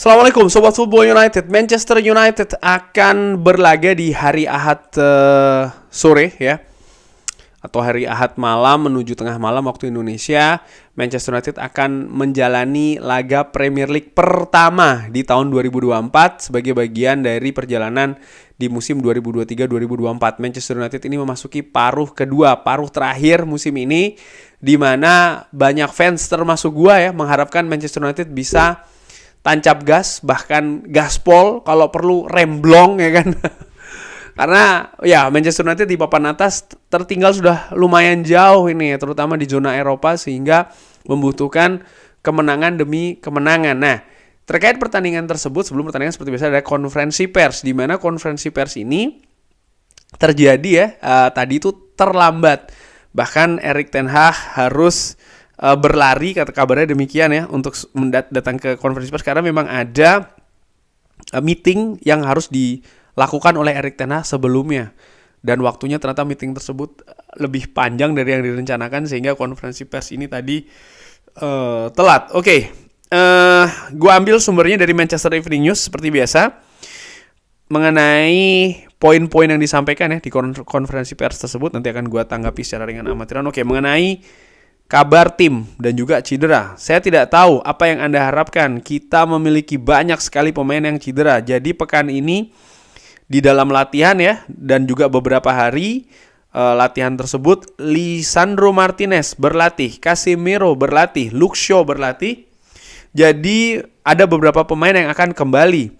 Assalamualaikum Sobat Football United. Manchester United akan berlaga di hari Ahad sore ya, atau hari Ahad malam menuju tengah malam waktu Indonesia. Manchester United akan menjalani laga Premier League pertama di tahun 2024 sebagai bagian dari perjalanan di musim 2023-2024. Manchester United ini memasuki paruh kedua, paruh terakhir musim ini, di mana banyak fans termasuk gua ya mengharapkan Manchester United bisa tancap gas, bahkan gaspol, kalau perlu remblong ya kan. Karena ya Manchester United di papan atas tertinggal sudah lumayan jauh ini, terutama di zona Eropa, sehingga membutuhkan kemenangan demi kemenangan. Nah, terkait pertandingan tersebut, sebelum pertandingan seperti biasa ada konferensi pers, di mana konferensi pers ini terjadi ya tadi itu terlambat. Bahkan Erik ten Hag harus berlari, kata kabarnya demikian ya, untuk datang ke konferensi pers karena memang ada meeting yang harus dilakukan oleh Erik ten Hag sebelumnya, dan waktunya ternyata meeting tersebut lebih panjang dari yang direncanakan sehingga konferensi pers ini tadi telat. Gue ambil sumbernya dari Manchester Evening News seperti biasa mengenai poin-poin yang disampaikan ya di konferensi pers tersebut. Nanti akan gue tanggapi secara ringan amatiran. Mengenai kabar tim dan juga cedera. Saya tidak tahu apa yang Anda harapkan. Kita memiliki banyak sekali pemain yang cedera. Jadi pekan ini di dalam latihan ya, dan juga beberapa hari latihan tersebut, Lisandro Martinez berlatih, Casemiro berlatih, Luke Shaw berlatih. Jadi ada beberapa pemain yang akan kembali.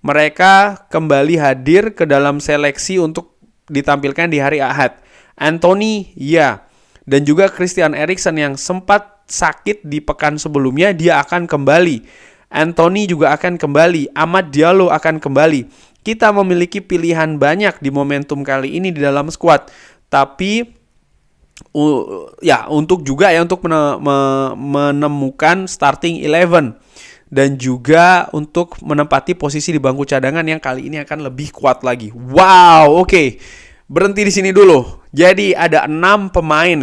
Mereka kembali hadir ke dalam seleksi untuk ditampilkan di hari Ahad. Anthony ya, dan juga Christian Eriksen yang sempat sakit di pekan sebelumnya, dia akan kembali. Anthony juga akan kembali. Amad Diallo akan kembali. Kita memiliki pilihan banyak di momentum kali ini di dalam skuad. Tapi untuk menemukan starting 11 dan juga untuk menempati posisi di bangku cadangan yang kali ini akan lebih kuat lagi. Wow, oke. Berhenti di sini dulu. Jadi ada 6 pemain.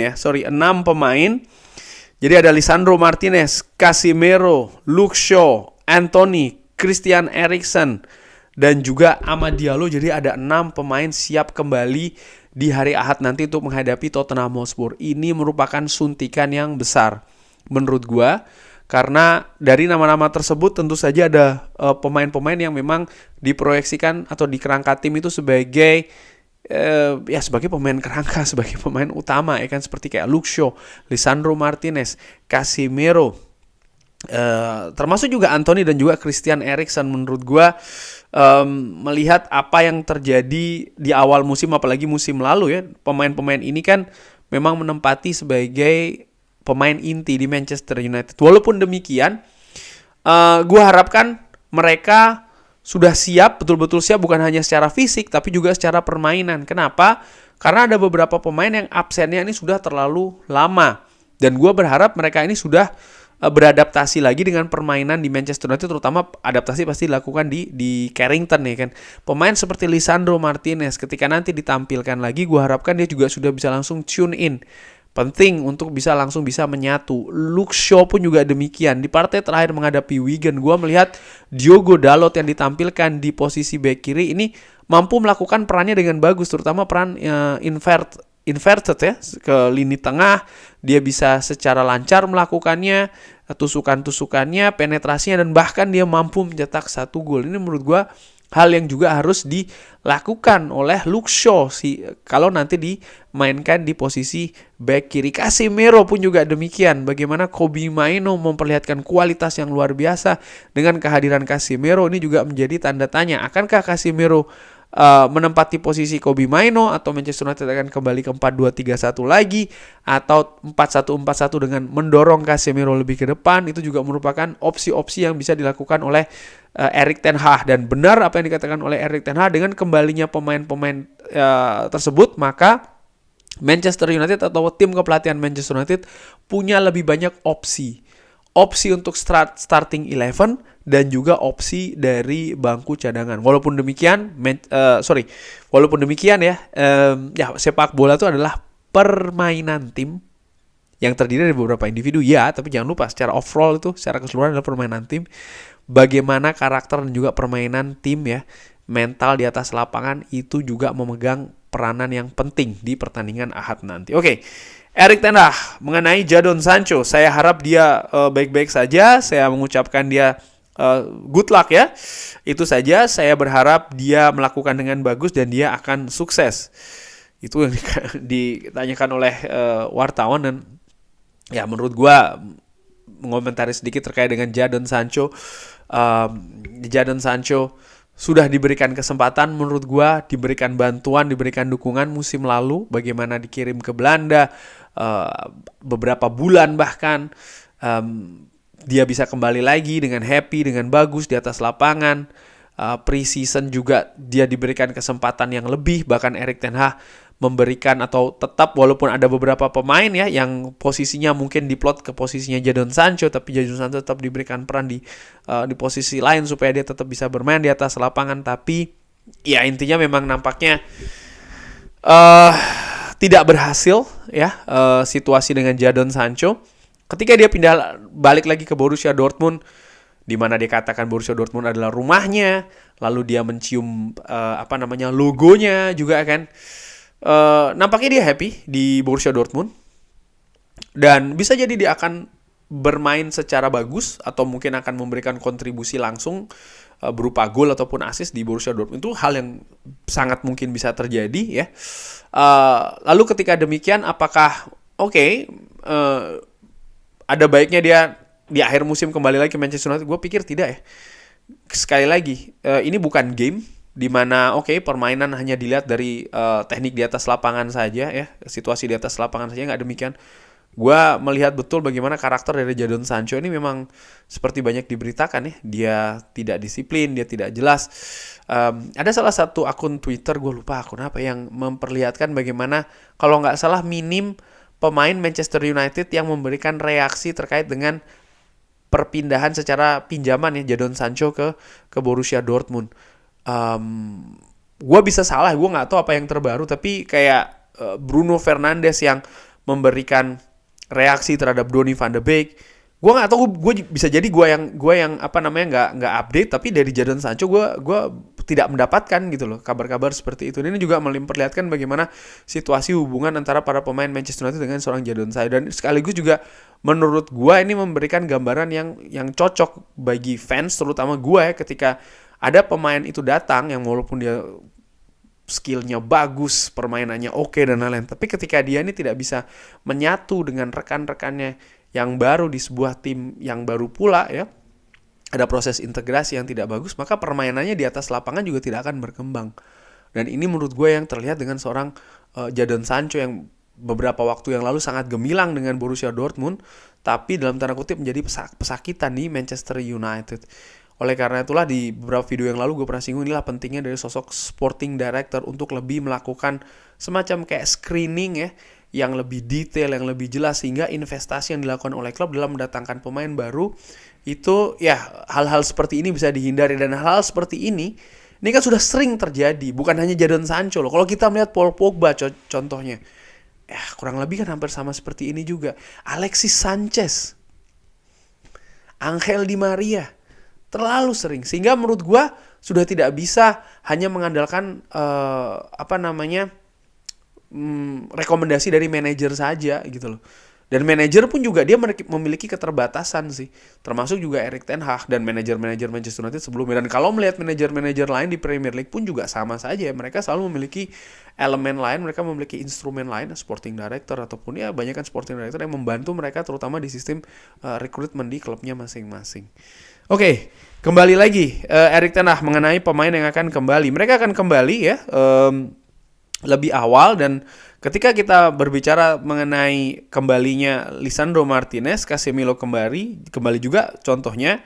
Jadi ada Lisandro Martinez, Casemiro, Luke Shaw, Anthony, Christian Eriksen, dan juga Amad Diallo. Jadi ada 6 pemain siap kembali di hari Ahad nanti untuk menghadapi Tottenham Hotspur. Ini merupakan suntikan yang besar menurut gua, karena dari nama-nama tersebut tentu saja ada pemain-pemain yang memang diproyeksikan atau di kerangka tim itu sebagai sebagai pemain kerangka, sebagai pemain utama ya kan, seperti kayak Luke Shaw, Lisandro Martinez, Casemiro, termasuk juga Anthony dan juga Christian Eriksen. Menurut gua melihat apa yang terjadi di awal musim, apalagi musim lalu ya, pemain-pemain ini kan memang menempati sebagai pemain inti di Manchester United. Walaupun demikian, gua harapkan mereka sudah siap, betul-betul siap, bukan hanya secara fisik tapi juga secara permainan. Kenapa? Karena ada beberapa pemain yang absennya ini sudah terlalu lama, dan gue berharap mereka ini sudah beradaptasi lagi dengan permainan di Manchester United, terutama adaptasi pasti dilakukan di Carrington ya kan. Pemain seperti Lisandro Martinez ketika nanti ditampilkan lagi, gue harapkan dia juga sudah bisa langsung tune in. Penting untuk bisa langsung menyatu. Luke Shaw pun juga demikian. Di partai terakhir menghadapi Wigan, gue melihat Diogo Dalot yang ditampilkan di posisi bek kiri ini mampu melakukan perannya dengan bagus, terutama peran inverted ya, ke lini tengah. Dia bisa secara lancar melakukannya, tusukan-tusukannya, penetrasinya, dan bahkan dia mampu mencetak 1 gol. Ini menurut gue hal yang juga harus dilakukan oleh Luke Shaw kalau nanti dimainkan di posisi back kiri. Casemiro pun juga demikian. Bagaimana Kobbie Mainoo memperlihatkan kualitas yang luar biasa. Dengan kehadiran Casemiro ini juga menjadi tanda tanya. Akankah Casemiro menempati posisi Kobbie Mainoo, atau Manchester United akan kembali ke 4-2-3-1 lagi, atau 4-1-4-1 dengan mendorong Casemiro lebih ke depan? Itu juga merupakan opsi-opsi yang bisa dilakukan oleh Erik ten Hag. Dan benar apa yang dikatakan oleh Erik ten Hag, dengan kembalinya pemain-pemain tersebut, maka Manchester United atau tim kepelatihan Manchester United punya lebih banyak opsi untuk starting 11 dan juga opsi dari bangku cadangan. Walaupun demikian sepak bola itu adalah permainan tim yang terdiri dari beberapa individu ya, tapi jangan lupa secara overall itu, secara keseluruhan adalah permainan tim. bagaimana karakter dan juga permainan tim ya, mental di atas lapangan itu juga memegang peranan yang penting di pertandingan Ahad nanti. Oke, Erik ten Hag mengenai Jadon Sancho, saya harap dia baik-baik saja. Saya mengucapkan dia good luck ya. Itu saja, saya berharap dia melakukan dengan bagus dan dia akan sukses. Itu yang ditanyakan oleh wartawan, dan ya menurut gua mengomentari sedikit terkait dengan Jadon Sancho. Jadon Sancho sudah diberikan kesempatan, menurut gua diberikan bantuan, diberikan dukungan musim lalu, bagaimana dikirim ke Belanda beberapa bulan bahkan, dia bisa kembali lagi dengan happy, dengan bagus di atas lapangan. Pre-season juga dia diberikan kesempatan yang lebih, bahkan Erik ten Hag memberikan atau tetap, walaupun ada beberapa pemain ya yang posisinya mungkin diplot ke posisinya Jadon Sancho, tapi Jadon Sancho tetap diberikan peran di posisi lain supaya dia tetap bisa bermain di atas lapangan. Tapi ya intinya memang nampaknya tidak berhasil ya situasi dengan Jadon Sancho ketika dia pindah balik lagi ke Borussia Dortmund, di mana dia katakan Borussia Dortmund adalah rumahnya, lalu dia mencium logonya juga kan. Nampaknya dia happy di Borussia Dortmund, dan bisa jadi dia akan bermain secara bagus atau mungkin akan memberikan kontribusi langsung berupa gol ataupun assist di Borussia Dortmund. Itu hal yang sangat mungkin bisa terjadi ya. Lalu ketika demikian, apakah ada baiknya dia di akhir musim kembali lagi ke Manchester United? Gue pikir tidak ya. Sekali lagi, ini bukan game di mana permainan hanya dilihat dari teknik di atas lapangan saja ya, situasi di atas lapangan saja, nggak demikian. Gue melihat betul bagaimana karakter dari Jadon Sancho ini memang seperti banyak diberitakan ya, dia tidak disiplin, dia tidak jelas. Ada salah satu akun Twitter, gue lupa akun apa, yang memperlihatkan bagaimana kalau nggak salah minim pemain Manchester United yang memberikan reaksi terkait dengan perpindahan secara pinjaman ya Jadon Sancho ke Borussia Dortmund. Gue bisa salah, gue nggak tahu apa yang terbaru, tapi kayak Bruno Fernandes yang memberikan reaksi terhadap Donny van de Beek. Gue nggak tahu, gue bisa jadi gue yang nggak update, tapi dari Jadon Sancho gue tidak mendapatkan gitu loh kabar-kabar seperti itu. Ini juga memperlihatkan bagaimana situasi hubungan antara para pemain Manchester United dengan seorang Jadon Sancho, dan sekaligus juga menurut gue ini memberikan gambaran yang cocok bagi fans, terutama gue ya, ketika ada pemain itu datang yang walaupun dia skillnya bagus, permainannya oke dan lain-lain, tapi ketika dia ini tidak bisa menyatu dengan rekan-rekannya yang baru di sebuah tim yang baru pula ya, ada proses integrasi yang tidak bagus, maka permainannya di atas lapangan juga tidak akan berkembang. Dan ini menurut gue yang terlihat dengan seorang Jadon Sancho yang beberapa waktu yang lalu sangat gemilang dengan Borussia Dortmund, tapi dalam tanda kutip menjadi pesakitan di Manchester United. Oleh karena itulah di beberapa video yang lalu gue pernah singgung, inilah pentingnya dari sosok sporting director untuk lebih melakukan semacam kayak screening ya, yang lebih detail, yang lebih jelas, sehingga investasi yang dilakukan oleh klub dalam mendatangkan pemain baru itu ya hal-hal seperti ini bisa dihindari. Dan hal-hal seperti ini kan sudah sering terjadi, bukan hanya Jadon Sancho loh. Kalau kita melihat Paul Pogba contohnya, kurang lebih kan hampir sama seperti ini juga. Alexis Sanchez, Angel Di Maria, terlalu sering, sehingga menurut gue sudah tidak bisa hanya mengandalkan rekomendasi dari manajer saja gitu loh. Dan manajer pun juga dia memiliki keterbatasan sih, termasuk juga Erik ten Hag dan manajer-manajer Manchester United sebelumnya. Dan kalau melihat manajer-manajer lain di Premier League pun juga sama saja, mereka selalu memiliki elemen lain, mereka memiliki instrumen lain, sporting director ataupun ya banyak kan sporting director yang membantu mereka terutama di sistem rekrutmen di klubnya masing-masing. Oke, kembali lagi Erik ten Hag mengenai pemain yang akan kembali. Mereka akan kembali ya lebih awal, dan ketika kita berbicara mengenai kembalinya Lisandro Martinez, Casemiro kembali juga contohnya,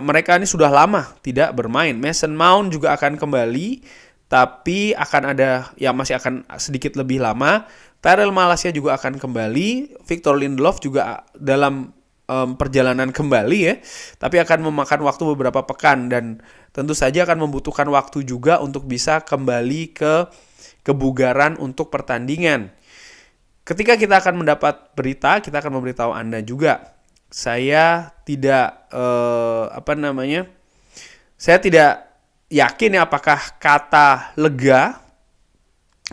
mereka ini sudah lama tidak bermain. Mason Mount juga akan kembali, tapi akan ada masih akan sedikit lebih lama. Tyrell Malacia juga akan kembali. Victor Lindelof juga dalam perjalanan kembali ya, tapi akan memakan waktu beberapa pekan, dan tentu saja akan membutuhkan waktu juga untuk bisa kembali ke kebugaran untuk pertandingan. Ketika kita akan mendapat berita, kita akan memberitahu Anda juga. saya tidak saya tidak yakin ya apakah kata lega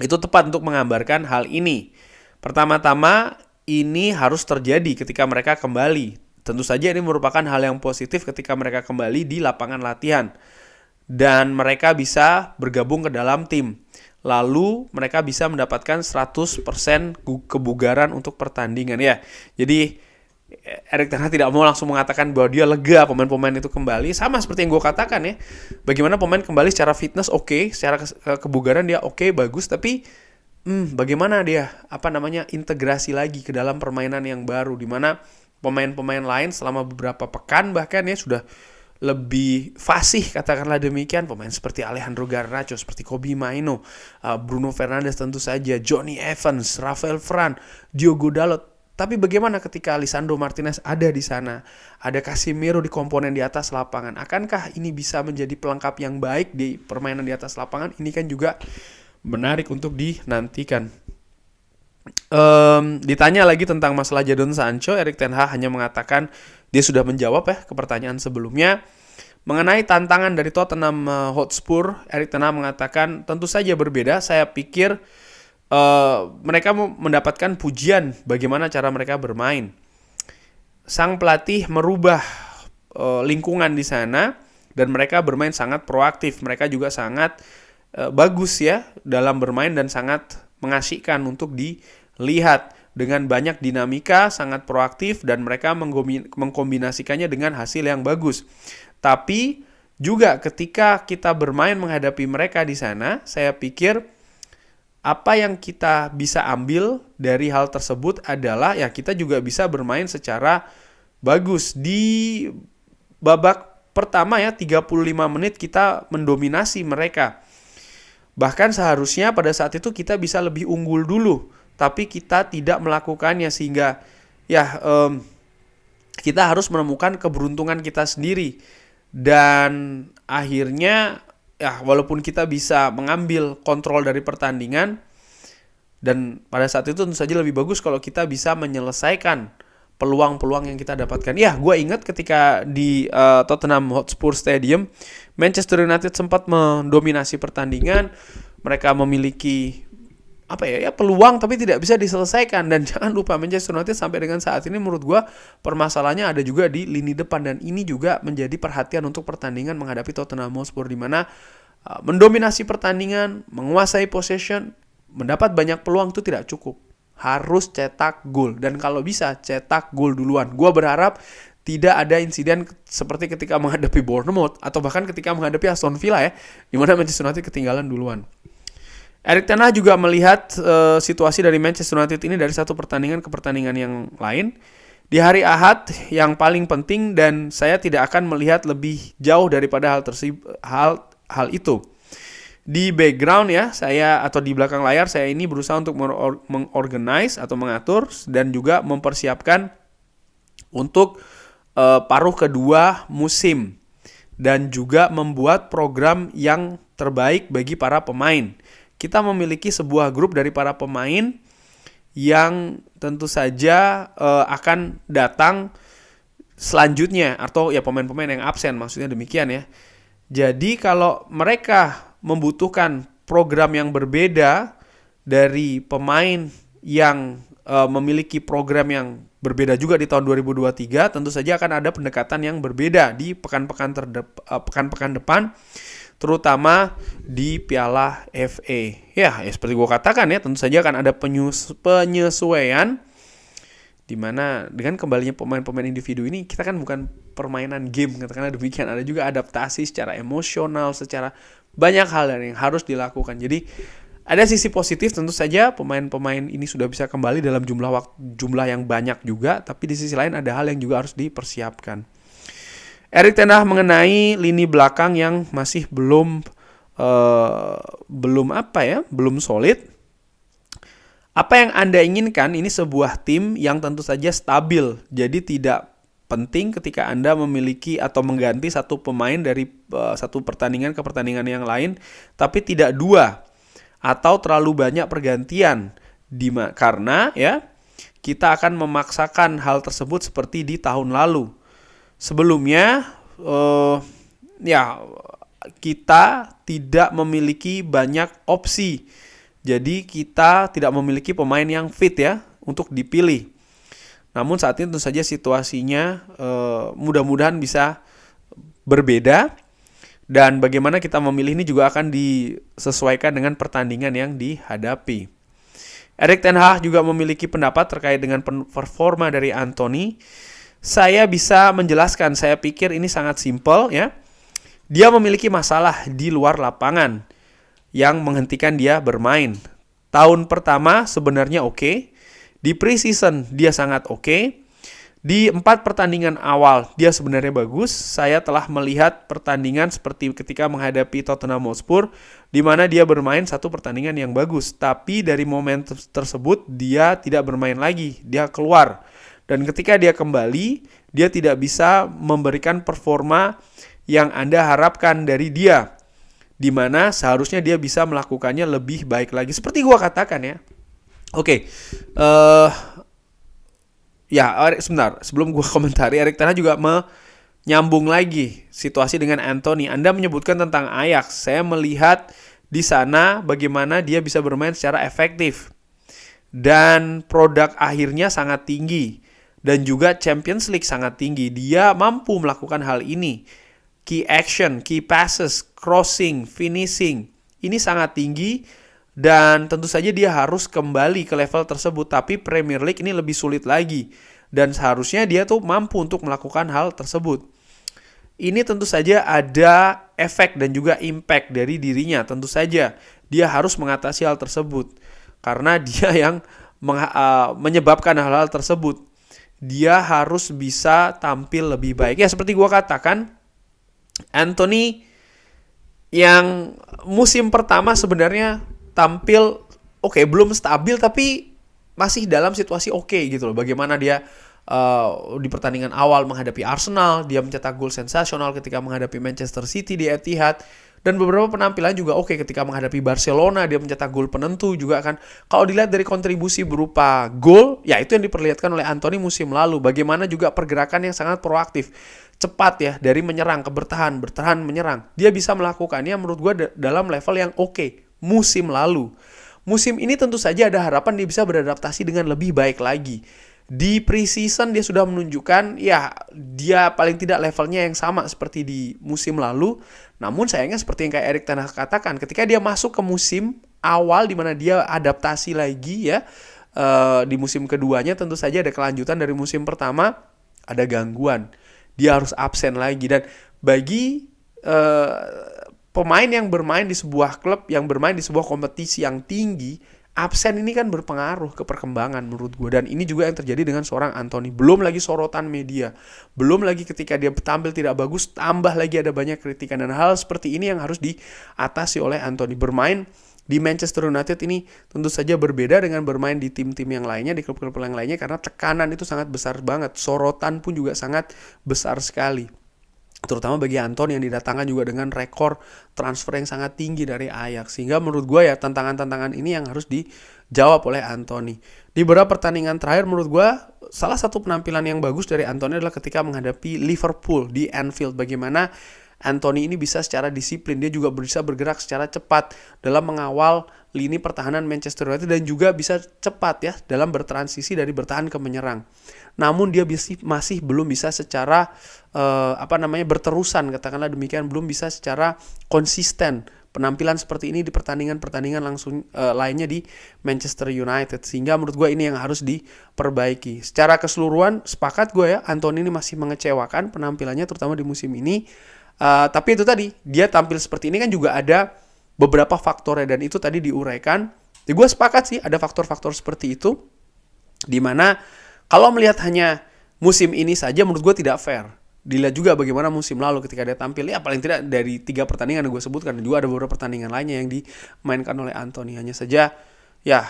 itu tepat untuk menggambarkan hal ini. Pertama-tama, ini harus terjadi ketika mereka kembali. Tentu saja ini merupakan hal yang positif ketika mereka kembali di lapangan latihan. Dan mereka bisa bergabung ke dalam tim. Lalu mereka bisa mendapatkan 100% kebugaran untuk pertandingan ya. Jadi Erik Ten Hag tidak mau langsung mengatakan bahwa dia lega pemain-pemain itu kembali. Sama seperti yang gue katakan ya. Bagaimana pemain kembali secara fitness oke, secara kebugaran dia oke, bagus. Tapi bagaimana dia integrasi lagi ke dalam permainan yang baru. Dimana pemain-pemain lain selama beberapa pekan bahkan ya sudah lebih fasih katakanlah demikian. Pemain seperti Alejandro Garnacho, seperti Kobbie Mainoo, Bruno Fernandes tentu saja, Johnny Evans, Rafael Varane, Diogo Dalot. Tapi bagaimana ketika Lisandro Martinez ada di sana, ada Casemiro di komponen di atas lapangan? Akankah ini bisa menjadi pelengkap yang baik di permainan di atas lapangan? Ini kan juga menarik untuk dinantikan. Ditanya lagi tentang masalah Jadon Sancho, Erik Ten Hag hanya mengatakan dia sudah menjawab ya ke pertanyaan sebelumnya. Mengenai tantangan dari Tottenham Hotspur, Erik Ten Hag mengatakan tentu saja berbeda. Saya pikir mereka mendapatkan pujian bagaimana cara mereka bermain. Sang pelatih merubah lingkungan di sana dan mereka bermain sangat proaktif. Mereka juga sangat bagus ya dalam bermain dan sangat mengasihkan untuk dilihat. Dengan banyak dinamika, sangat proaktif dan mereka mengkombinasikannya dengan hasil yang bagus. Tapi juga ketika kita bermain menghadapi mereka di sana, saya pikir apa yang kita bisa ambil dari hal tersebut adalah ya kita juga bisa bermain secara bagus. Di babak pertama ya 35 menit kita mendominasi mereka. Bahkan seharusnya pada saat itu kita bisa lebih unggul dulu, tapi kita tidak melakukannya sehingga ya kita harus menemukan keberuntungan kita sendiri. Dan akhirnya ya walaupun kita bisa mengambil kontrol dari pertandingan dan pada saat itu tentu saja lebih bagus kalau kita bisa menyelesaikan peluang-peluang yang kita dapatkan. Ya, gue ingat ketika di Tottenham Hotspur Stadium, Manchester United sempat mendominasi pertandingan. Mereka memiliki peluang tapi tidak bisa diselesaikan. Dan jangan lupa Manchester United sampai dengan saat ini menurut gue permasalahannya ada juga di lini depan. Dan ini juga menjadi perhatian untuk pertandingan menghadapi Tottenham Hotspur, di mana mendominasi pertandingan, menguasai possession, mendapat banyak peluang itu tidak cukup. Harus cetak gol. Dan kalau bisa cetak gol duluan. Gue berharap tidak ada insiden seperti ketika menghadapi Bournemouth atau bahkan ketika menghadapi Aston Villa ya, di mana Manchester United ketinggalan duluan. Erik Ten Hag juga melihat situasi dari Manchester United ini dari satu pertandingan ke pertandingan yang lain. Di hari Ahad yang paling penting dan saya tidak akan melihat lebih jauh daripada hal itu. Di background ya, saya atau di belakang layar saya ini berusaha untuk mengorganize atau mengatur dan juga mempersiapkan untuk paruh kedua musim dan juga membuat program yang terbaik bagi para pemain. Kita memiliki sebuah grup dari para pemain yang tentu saja akan datang selanjutnya atau ya pemain-pemain yang absen, maksudnya demikian ya. Jadi kalau mereka membutuhkan program yang berbeda dari pemain yang memiliki program yang berbeda juga di tahun 2023, tentu saja akan ada pendekatan yang berbeda di pekan-pekan depan, terutama di Piala FA. Ya, seperti gue katakan ya, tentu saja akan ada penyesuaian di mana dengan kembalinya pemain-pemain individu ini, kita kan bukan permainan game, katakanlah demikian. Ada juga adaptasi secara emosional, secara banyak hal yang harus dilakukan. Jadi ada sisi positif tentu saja, pemain-pemain ini sudah bisa kembali dalam jumlah yang banyak juga, tapi di sisi lain ada hal yang juga harus dipersiapkan. Erik Ten Hag mengenai lini belakang yang masih belum solid. Apa yang Anda inginkan ini sebuah tim yang tentu saja stabil. Jadi tidak penting ketika Anda memiliki atau mengganti satu pemain dari satu pertandingan ke pertandingan yang lain, tapi tidak dua atau terlalu banyak pergantian. Karena ya kita akan memaksakan hal tersebut seperti di tahun lalu. Sebelumnya, kita tidak memiliki banyak opsi. Jadi kita tidak memiliki pemain yang fit ya untuk dipilih. Namun saat ini tentu saja situasinya mudah-mudahan bisa berbeda. Dan bagaimana kita memilih ini juga akan disesuaikan dengan pertandingan yang dihadapi. Erik ten Hag juga memiliki pendapat terkait dengan performa dari Antony. Saya bisa menjelaskan, saya pikir ini sangat simpel ya. Dia memiliki masalah di luar lapangan yang menghentikan dia bermain. Tahun pertama sebenarnya oke. Di preseason dia sangat oke. Di 4 pertandingan awal dia sebenarnya bagus. Saya telah melihat pertandingan seperti ketika menghadapi Tottenham Hotspur, di mana dia bermain satu pertandingan yang bagus. Tapi dari momen tersebut dia tidak bermain lagi, dia keluar. Dan ketika dia kembali, dia tidak bisa memberikan performa yang Anda harapkan dari dia, di mana seharusnya dia bisa melakukannya lebih baik lagi. Seperti gua katakan ya. Oke. Sebentar, sebelum gue komentari, Erik ten Hag juga menyambung lagi situasi dengan Antony. Anda menyebutkan tentang Ajax. Saya melihat di sana bagaimana dia bisa bermain secara efektif. Dan produk akhirnya sangat tinggi. Dan juga Champions League sangat tinggi. Dia mampu melakukan hal ini. Key action, key passes, crossing, finishing. Ini sangat tinggi. Dan tentu saja dia harus kembali ke level tersebut. Tapi Premier League ini lebih sulit lagi. Dan seharusnya dia tuh mampu untuk melakukan hal tersebut. Ini tentu saja ada efek dan juga impact dari dirinya. Tentu saja dia harus mengatasi hal tersebut. Karena dia yang menyebabkan hal-hal tersebut. Dia harus bisa tampil lebih baik. Ya seperti gua katakan, Antony yang musim pertama sebenarnya tampil oke, belum stabil tapi masih dalam situasi oke gitu loh. Bagaimana dia di pertandingan awal menghadapi Arsenal, dia mencetak gol sensasional ketika menghadapi Manchester City di Etihad, dan beberapa penampilan juga oke ketika menghadapi Barcelona, dia mencetak gol penentu juga kan. Kalau dilihat dari kontribusi berupa gol, ya itu yang diperlihatkan oleh Antony musim lalu. Bagaimana juga pergerakan yang sangat proaktif, cepat ya, dari menyerang ke bertahan, menyerang. Dia bisa melakukannya menurut gue dalam level yang oke. Musim lalu. Musim ini tentu saja ada harapan dia bisa beradaptasi dengan lebih baik lagi. Di preseason dia sudah menunjukkan ya dia paling tidak levelnya yang sama seperti di musim lalu. Namun sayangnya seperti yang kayak Erik ten Hag katakan, ketika dia masuk ke musim awal di mana dia adaptasi lagi ya, di musim keduanya tentu saja ada kelanjutan dari musim pertama, ada gangguan. Dia harus absen lagi, dan bagi pemain yang bermain di sebuah klub, yang bermain di sebuah kompetisi yang tinggi, absen ini kan berpengaruh ke perkembangan menurut gue. Dan ini juga yang terjadi dengan seorang Antony. Belum lagi sorotan media. Belum lagi ketika dia tampil tidak bagus, tambah lagi ada banyak kritikan. Dan hal seperti ini yang harus diatasi oleh Antony. Bermain di Manchester United ini tentu saja berbeda dengan bermain di tim-tim yang lainnya, di klub-klub yang lainnya, karena tekanan itu sangat besar banget. Sorotan pun juga sangat besar sekali. Terutama bagi Antony yang didatangkan juga dengan rekor transfer yang sangat tinggi dari Ajax. Sehingga menurut gue ya tantangan-tantangan ini yang harus dijawab oleh Antony. Di beberapa pertandingan terakhir menurut gue salah satu penampilan yang bagus dari Antony adalah ketika menghadapi Liverpool di Anfield. Bagaimana Antony ini bisa secara disiplin, dia juga bisa bergerak secara cepat dalam mengawal lini pertahanan Manchester United, dan juga bisa cepat ya dalam bertransisi dari bertahan ke menyerang. Namun dia masih belum bisa secara berterusan, katakanlah demikian, belum bisa secara konsisten penampilan seperti ini di pertandingan-pertandingan langsung lainnya di Manchester United. Sehingga menurut gue ini yang harus diperbaiki. Secara keseluruhan sepakat gue ya, Antony ini masih mengecewakan penampilannya terutama di musim ini. Tapi itu tadi, dia tampil seperti ini kan juga ada beberapa faktornya, dan itu tadi diuraikan. Jadi gue sepakat sih ada faktor-faktor seperti itu, dimana kalau melihat hanya musim ini saja menurut gue tidak fair. Dilihat juga bagaimana musim lalu ketika dia tampil, ya paling tidak dari 3 pertandingan yang gue sebutkan, dan juga ada beberapa pertandingan lainnya yang dimainkan oleh Antony. Hanya saja ya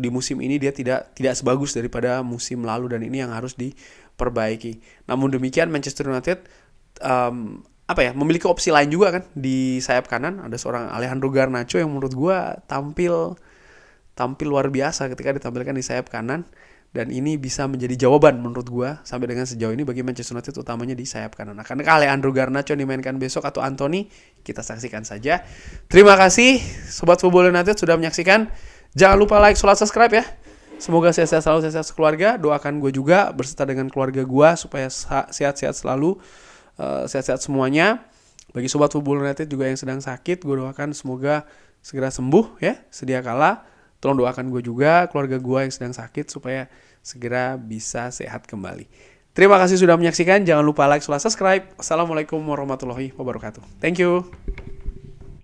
di musim ini dia tidak sebagus daripada musim lalu, dan ini yang harus diperbaiki. Namun demikian Manchester United memiliki opsi lain juga kan di sayap kanan. Ada seorang Alejandro Garnacho yang menurut gue tampil luar biasa ketika ditampilkan di sayap kanan. Dan ini bisa menjadi jawaban menurut gue sampai dengan sejauh ini bagi Manchester United, utamanya di sayap kanan. Akan Alejandro Garnacho dimainkan besok atau Anthony, kita saksikan saja. Terima kasih Sobat Football United sudah menyaksikan. Jangan lupa like, subscribe ya. Semoga sehat-sehat selalu, sehat-sehat sekeluarga. Doakan gue juga berserta dengan keluarga gue supaya sehat-sehat selalu, sehat-sehat semuanya. Bagi Sobat Football United juga yang sedang sakit, gue doakan semoga segera sembuh ya, sedia kala. Tolong doakan gue juga, keluarga gue yang sedang sakit, supaya segera bisa sehat kembali. Terima kasih sudah menyaksikan. Jangan lupa like, subscribe. Assalamualaikum warahmatullahi wabarakatuh. Thank you.